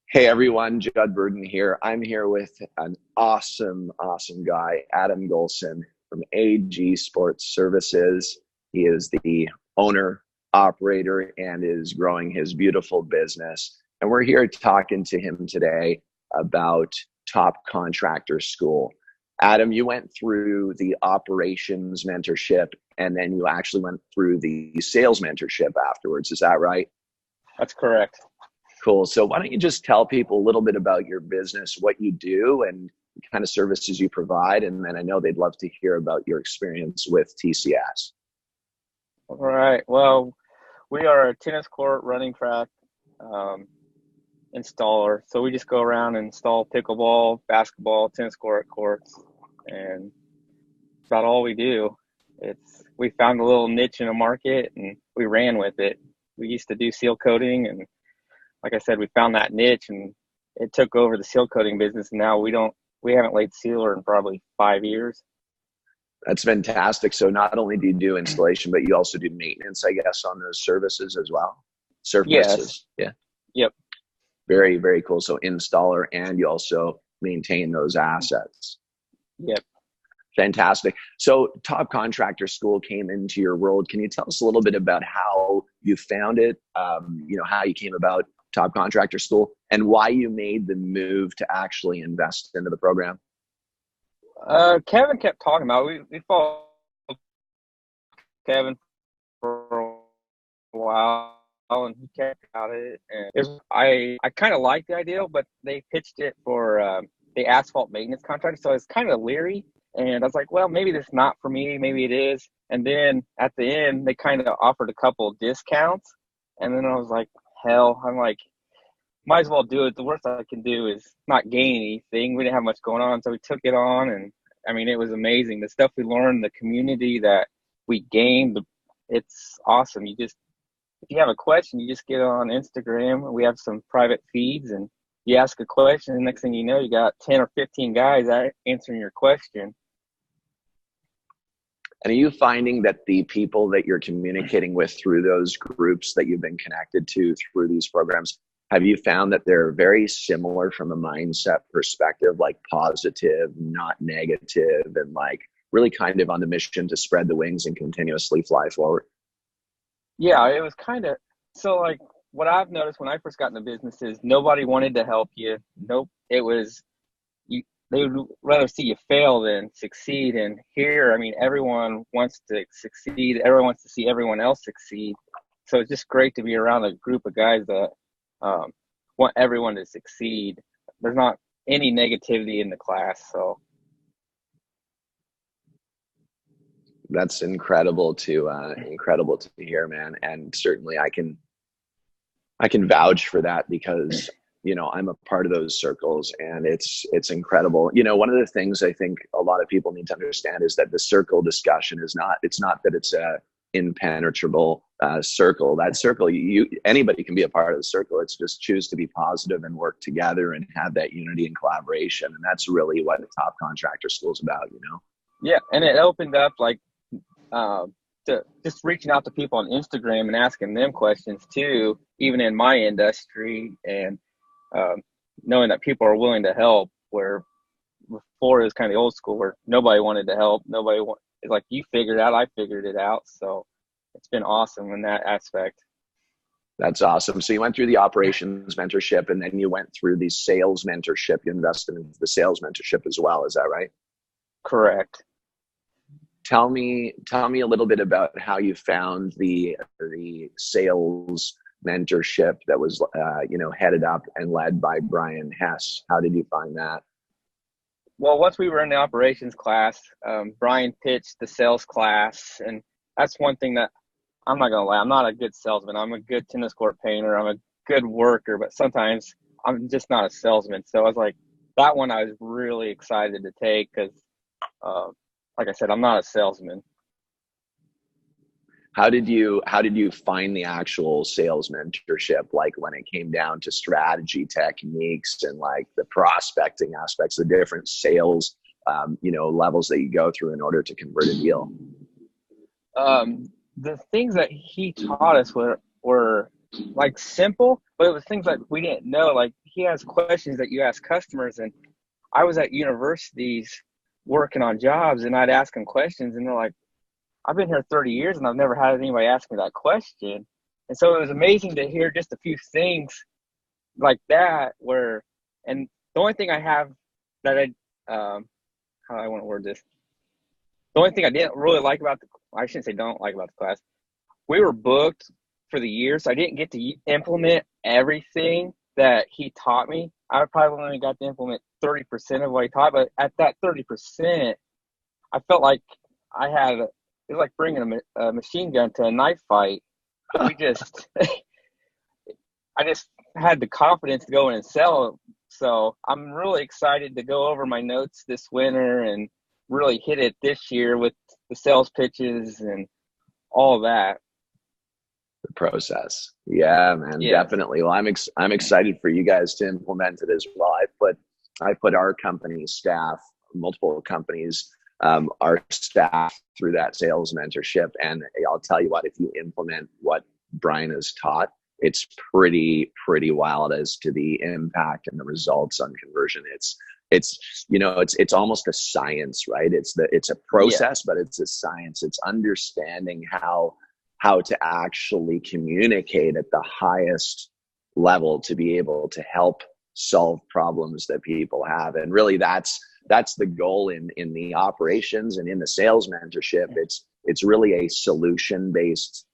Hey everyone, Judd Burden here. I'm here with an awesome guy, Adam Gholson from AG Sports Services. He is the owner, operator, and is growing his beautiful business. And we're here talking to him today about Top Contractor School. Adam, you went through the operations mentorship and then you actually went through the sales mentorship afterwards. Is that right? That's correct. Cool. So why don't you just tell people a little bit about your business, what you do, and the kind of services you provide, and then I know they'd love to hear about your experience with TCS. All right. Well, we are a tennis court, running track installer. So we just go around and install pickleball, basketball, tennis courts, and that's about all we do. We found a little niche in the market and we ran with it. We used to do seal coating, and like I said, we found that niche and it took over the seal coating business. And now we haven't laid sealer in probably 5 years. That's fantastic. So not only do you do installation, but you also do maintenance, I guess, on those services as well. Surfaces. Yes. Yeah. Yep. Very, very cool. So installer, and you also maintain those assets. Yep. Fantastic. So Top Contractor School came into your world. Can you tell us a little bit about how you found it, how you came about Top Contractor School, and why you made the move to actually invest into the program? Kevin kept talking about it. We followed Kevin for a while, and he kept about it. And I kind of liked the idea, but they pitched it for the asphalt maintenance contract, so I was kind of leery. And I was like, well, maybe this is not for me. Maybe it is. And then at the end, they kind of offered a couple of discounts. And then I was like, hell, I'm like, might as well do it. The worst I can do is not gain anything. We didn't have much going on. So we took it on. And I mean, it was amazing. The stuff we learned, the community that we gained, it's awesome. If you have a question, you just get on Instagram. We have some private feeds and you ask a question. And next thing you know, you got 10 or 15 guys answering your question. And are you finding that the people that you're communicating with through those groups that you've been connected to through these programs, have you found that they're very similar from a mindset perspective, like positive, not negative, and like really kind of on the mission to spread the wings and continuously fly forward? Yeah, it was kind of, so like what I've noticed when I first got in the business is nobody wanted to help you. Nope. It was, they would rather see you fail than succeed. And here, I mean, everyone wants to succeed. Everyone wants to see everyone else succeed. So it's just great to be around a group of guys that want everyone to succeed. There's not any negativity in the class. So that's incredible to hear, man. And certainly I can vouch for that because I'm a part of those circles, and it's incredible. One of the things I think a lot of people need to understand is that the circle discussion it's not that it's a impenetrable circle. That circle, anybody can be a part of the circle. It's just choose to be positive and work together and have that unity and collaboration. And that's really what the Top Contractor School is about, Yeah. And it opened up like, to just reaching out to people on Instagram and asking them questions too, even in my industry, and knowing that people are willing to help, where before it was kind of the old school where nobody wanted to help. It's like, you figured it out, I figured it out. So it's been awesome in that aspect. That's awesome. So you went through the operations mentorship, and then you went through the sales mentorship. You invested in the sales mentorship as well. Is that right? Correct. Tell me a little bit about how you found the sales mentorship that was headed up and led by Brian Hess. How did you find that? Well, once we were in the operations class, Brian pitched the sales class, and that's one thing that I'm not gonna lie, I'm not a good salesman. I'm a good tennis court painter. I'm a good worker, but sometimes I'm just not a salesman. So I was like, that one I was really excited to take because like I said, I'm not a salesman. How did you find the actual sales mentorship? Like when it came down to strategy techniques and like the prospecting aspects, the different sales, levels that you go through in order to convert a deal? The things that he taught us were like simple, but it was things that we didn't know. Like he has questions that you ask customers, and I was at universities working on jobs, and I'd ask them questions, and they're like, I've been here 30 years and I've never had anybody ask me that question. And so it was amazing to hear just a few things like that where, and the only thing I have that how do I want to word this? The only thing I didn't really like about I shouldn't say don't like about the class, we were booked for the year, so I didn't get to implement everything that he taught me. I probably only got to implement 30% of what he taught, but at that 30%, I felt like I had, it was like bringing a machine gun to a knife fight. I just had the confidence to go in and sell. So I'm really excited to go over my notes this winter and really hit it this year with the sales pitches and all that. The process. Yeah, man, Yeah. definitely. Well, I'm excited for you guys to implement it as well. I put our company staff, multiple companies, our staff through that sales mentorship. And I'll tell you what, if you implement what Brian has taught, it's pretty wild as to the impact and the results on conversion. It's almost a science, right? It's a process, but it's a science. It's understanding how to actually communicate at the highest level to be able to help solve problems that people have. And really that's the goal in the operations and in the sales mentorship. It's really a solution based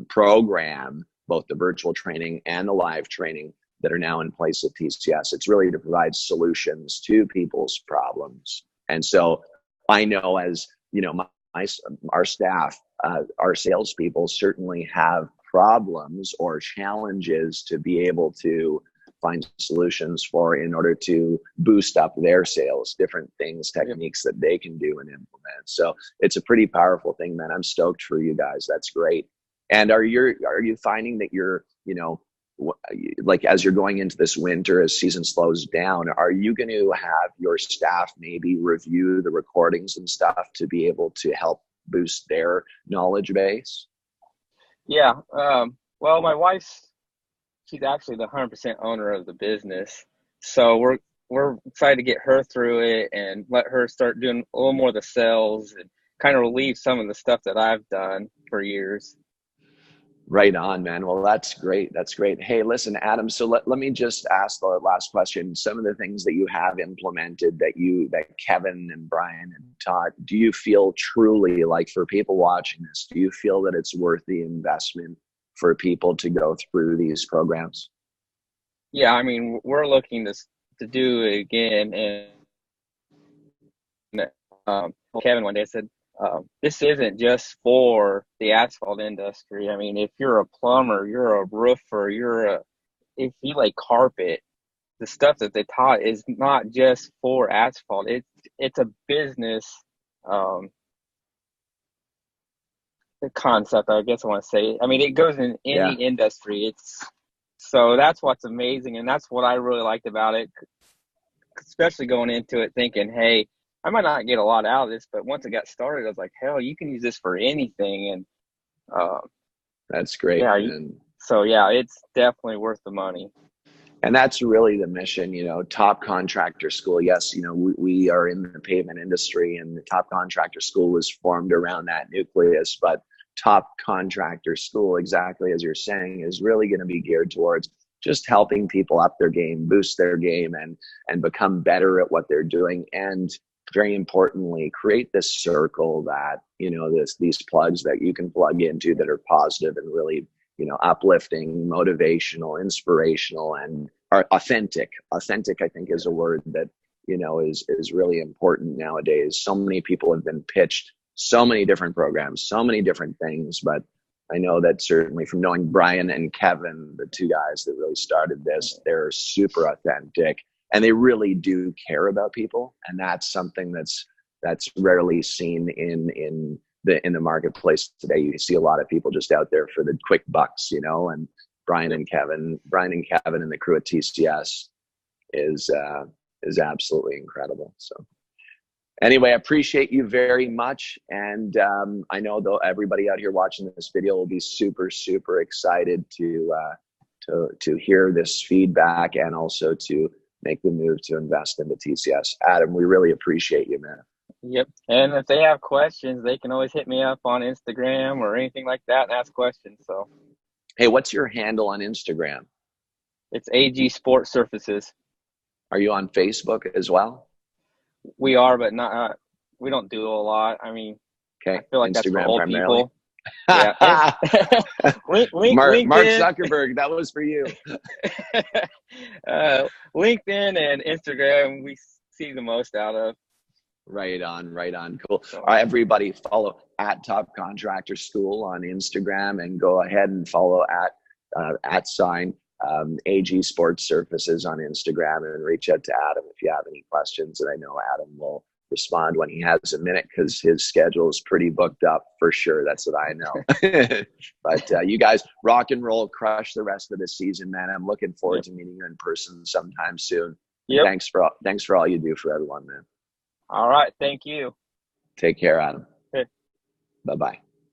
program, both the virtual training and the live training that are now in place at TCS. It's really to provide solutions to people's problems. And so I know, as you know, our staff, our salespeople certainly have problems or challenges to be able to find solutions for in order to boost up their sales, different things, techniques that they can do and implement. So it's a pretty powerful thing, man. I'm stoked for you guys. That's great. And are you finding that you're, like as you're going into this winter, as season slows down, are you going to have your staff maybe review the recordings and stuff to be able to help boost their knowledge base? Yeah. Well, my wife's, she's actually the 100% owner of the business. So we're excited to get her through it and let her start doing a little more of the sales and kind of relieve some of the stuff that I've done for years. Right on, man. Well, that's great. That's great. Hey, listen, Adam, so let me just ask the last question. Some of the things that you have implemented that Kevin and Brian had taught, do you feel truly, like, for people watching this, do you feel that it's worth the investment for people to go through these programs? Yeah, I mean, we're looking to do it again. And Kevin one day said, this isn't just for the asphalt industry. I mean, if you're a plumber, you're a roofer, if you lay carpet, the stuff that they taught is not just for asphalt. It's a business concept, I guess I want to say. I mean, it goes in any industry. So that's what's amazing, and that's what I really liked about it, especially going into it thinking, hey, I might not get a lot out of this, but once it got started, I was like, hell, you can use this for anything. And that's great. Yeah, so yeah, it's definitely worth the money. And that's really the mission, Top Contractor School. Yes, we are in the pavement industry, and the Top Contractor School was formed around that nucleus. But Top Contractor School, exactly as you're saying, is really going to be geared towards just helping people up their game, boost their game, and become better at what they're doing. And very importantly, create this circle that, these plugs that you can plug into that are positive and really, uplifting, motivational, inspirational, and are authentic. Authentic, I think, is a word that, is really important nowadays. So many people have been pitched so many different programs, so many different things, but I know that certainly from knowing Brian and Kevin, the two guys that really started this, they're super authentic and they really do care about people. And that's something that's rarely seen in the marketplace today. You see a lot of people just out there for the quick bucks, and Brian and Kevin and the crew at TCS is absolutely incredible. So Anyway, I appreciate you very much. And I know though everybody out here watching this video will be super, super excited to hear this feedback and also to make the move to invest into TCS. Adam, we really appreciate you, man. Yep. And if they have questions, they can always hit me up on Instagram or anything like that and ask questions. So, hey, what's your handle on Instagram? it's AG Sport Surfaces. Are you on Facebook as well? We are, but not. We don't do a lot. I mean, okay. I feel like Instagram that's for old primarily. people. Yeah. Mark LinkedIn. Zuckerberg, that was for you. LinkedIn and Instagram, we see the most out of. Right on. Cool. All right, everybody follow at Top Contractor School on Instagram, and go ahead and follow at sign AG Sports Surfaces on Instagram, and reach out to Adam if you have any questions. And I know Adam will respond when he has a minute, because his schedule is pretty booked up for sure. That's what I know. But you guys rock and roll, crush the rest of the season, man. I'm looking forward to meeting you in person sometime soon. Yep. Thanks for all you do for everyone, man. All right. Thank you. Take care, Adam. Okay. Bye-bye.